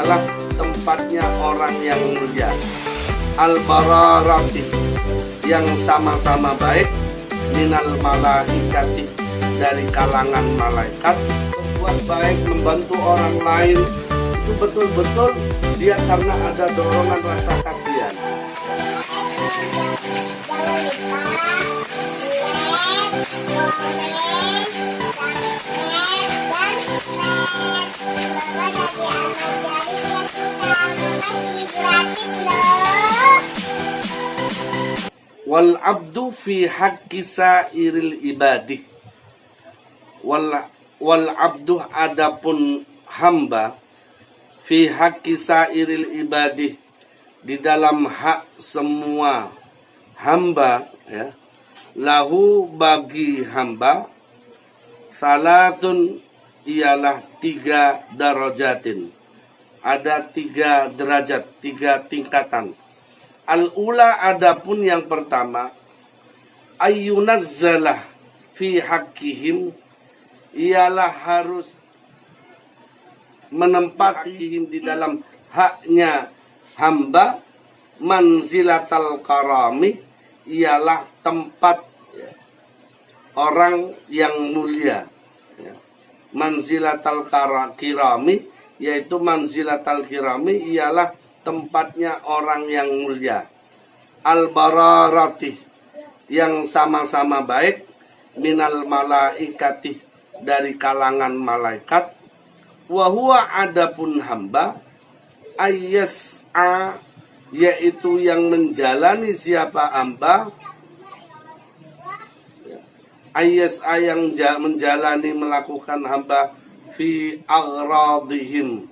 ialah tempatnya orang yang mulia. Al-bararati, yang sama-sama baik, minal malaikati, dari kalangan malaikat. Berbuat baik, membantu orang lain, itu betul-betul dia karena ada dorongan rasa kasihan. Wal abdu fi haqqi sairil ibadi. Wal abdu adapun hamba fi haqqi sairil ibadi, di dalam hak semua hamba, ya, lahu bagi hamba, salatun ialah 3 darajatin, ada 3 derajat, 3 tingkatan. Al-ula adapun yang pertama, ayyunazzalah fi haqqihim, ialah harus menempatihim di dalam haknya hamba, manzilatal karami, ialah tempat orang yang mulia. Manzilatal kirami, yaitu manzilatal kirami ialah tempatnya orang yang mulia. Al-bararati, yang sama-sama baik, minal malaikati, dari kalangan malaikat. Wa huwa adapun hamba, ayyas'a, yaitu yang menjalani siapa hamba, ayyas'a, yang menjalani, melakukan hamba, fi aghradihim,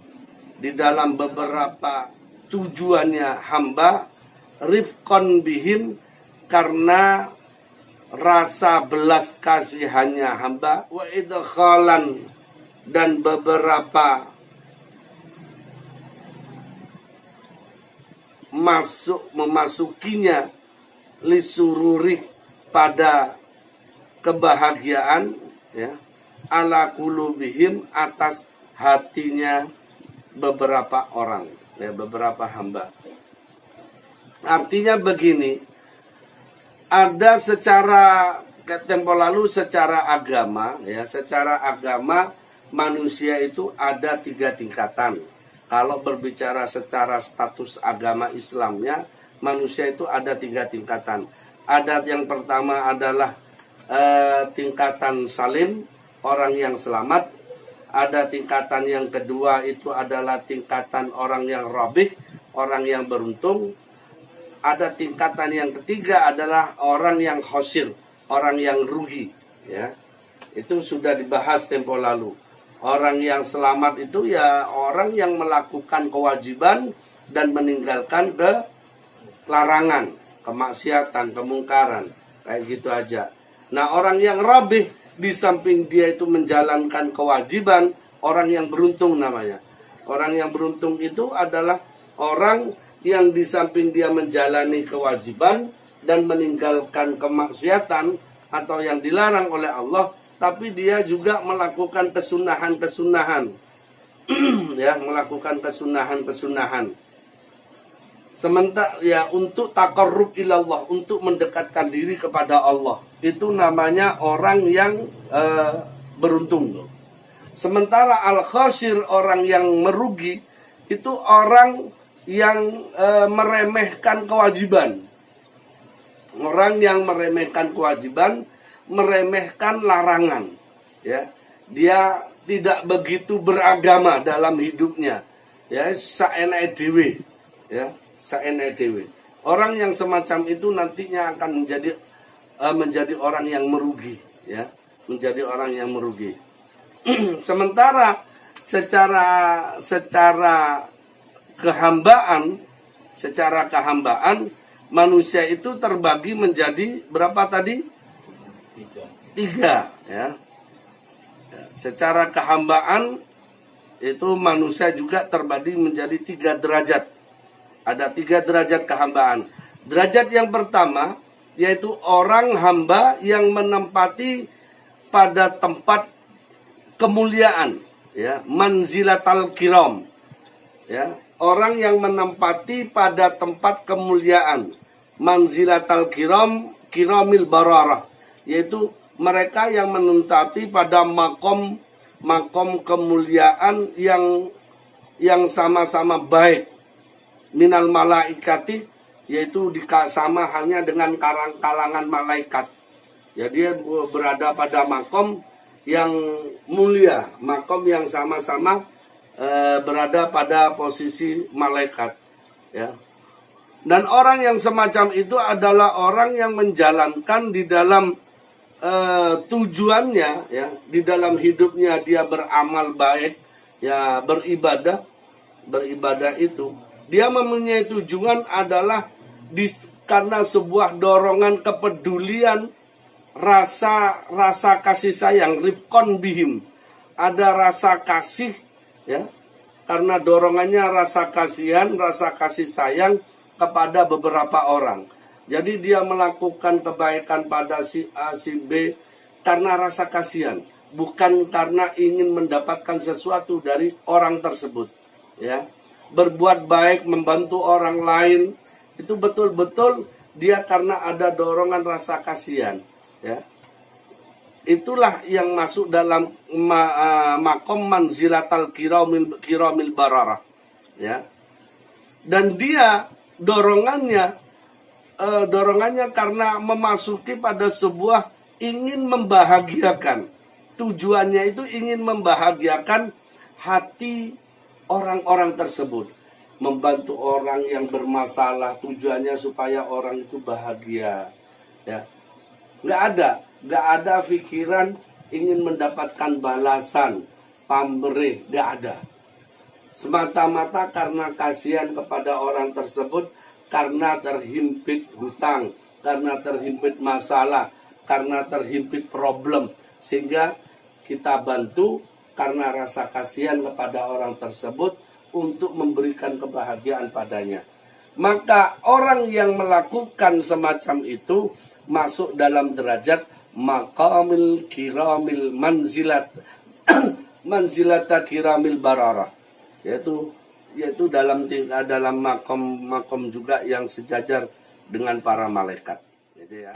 di dalam beberapa tujuannya hamba, rifqan bihim, karena rasa belas kasihannya hamba, wa idkhalan, dan beberapa memasukinya, lisururi, pada kebahagiaan, ya, ala qulubihim, atas hatinya beberapa orang, ya, beberapa hamba. Artinya begini, ada secara tempo lalu secara agama, ya, secara agama manusia itu ada 3 tingkatan. Kalau berbicara secara status agama Islamnya, manusia itu ada 3 tingkatan. Ada yang pertama adalah tingkatan salim, orang yang selamat. Ada tingkatan yang kedua itu adalah tingkatan orang yang rabih, orang yang beruntung. Ada tingkatan yang ketiga adalah orang yang khosir, orang yang rugi, ya. Itu sudah dibahas tempo lalu. Orang yang selamat itu ya orang yang melakukan kewajiban dan meninggalkan larangan, kemaksiatan, kemungkaran, kayak gitu aja. Nah, orang yang rabih, di samping dia itu menjalankan kewajiban, orang yang beruntung namanya. Orang yang beruntung itu adalah orang yang di samping dia menjalani kewajiban dan meninggalkan kemaksiatan atau yang dilarang oleh Allah, tapi dia juga melakukan kesunahan-kesunahan. Ya, melakukan kesunahan-kesunahan. Sementara ya untuk taqarrub ilallah, untuk mendekatkan diri kepada Allah, itu namanya orang yang beruntung. Sementara al-khasir, orang yang merugi, itu orang yang meremehkan kewajiban. Orang yang meremehkan kewajiban, meremehkan larangan, ya. Dia tidak begitu beragama dalam hidupnya, ya, saenake dhewe, ya, saenake dhewe. Orang yang semacam itu nantinya akan menjadi orang yang merugi, ya, menjadi orang yang merugi. Sementara secara kehambaan manusia itu terbagi menjadi berapa tadi? 3, ya. Secara kehambaan itu manusia juga terbagi menjadi 3 derajat. Ada 3 derajat kehambaan. Derajat yang pertama yaitu orang hamba yang menempati pada tempat kemuliaan, ya, manzilatal kiram, ya, orang yang menempati pada tempat kemuliaan, manzilatal kiramil bararah, yaitu mereka yang menempati pada makom kemuliaan yang sama-sama baik, minal malaikati, yaitu sama hanya dengan kalangan malaikat. Ya, dia berada pada makom yang mulia, makom yang sama-sama berada pada posisi malaikat. Ya. Dan orang yang semacam itu adalah orang yang menjalankan di dalam tujuannya, ya, di dalam hidupnya dia beramal baik, ya, beribadah itu dia mempunyai tujuan adalah karena sebuah dorongan kepedulian, rasa kasih sayang, rifqon bihim, ada rasa kasih, ya, karena dorongannya rasa kasihan, rasa kasih sayang kepada beberapa orang. Jadi dia melakukan kebaikan pada si A, si B karena rasa kasihan, bukan karena ingin mendapatkan sesuatu dari orang tersebut. Ya, berbuat baik, membantu orang lain itu betul-betul dia karena ada dorongan rasa kasihan. Ya, itulah yang masuk dalam makom manzilatal kiramil bararah. Ya, dan dia dorongannya karena memasuki pada sebuah ingin membahagiakan. Tujuannya itu ingin membahagiakan hati orang-orang tersebut. Membantu orang yang bermasalah, tujuannya supaya orang itu bahagia. Ya. Nggak ada pikiran ingin mendapatkan balasan, pamrih, nggak ada. Semata-mata karena kasihan kepada orang tersebut, karena terhimpit hutang, karena terhimpit masalah, karena terhimpit problem, sehingga kita bantu karena rasa kasihan kepada orang tersebut untuk memberikan kebahagiaan padanya. Maka orang yang melakukan semacam itu masuk dalam derajat maqamil kiramil manzilata kiramil bararah, yaitu dalam makom juga yang sejajar dengan para malaikat. Gitu ya.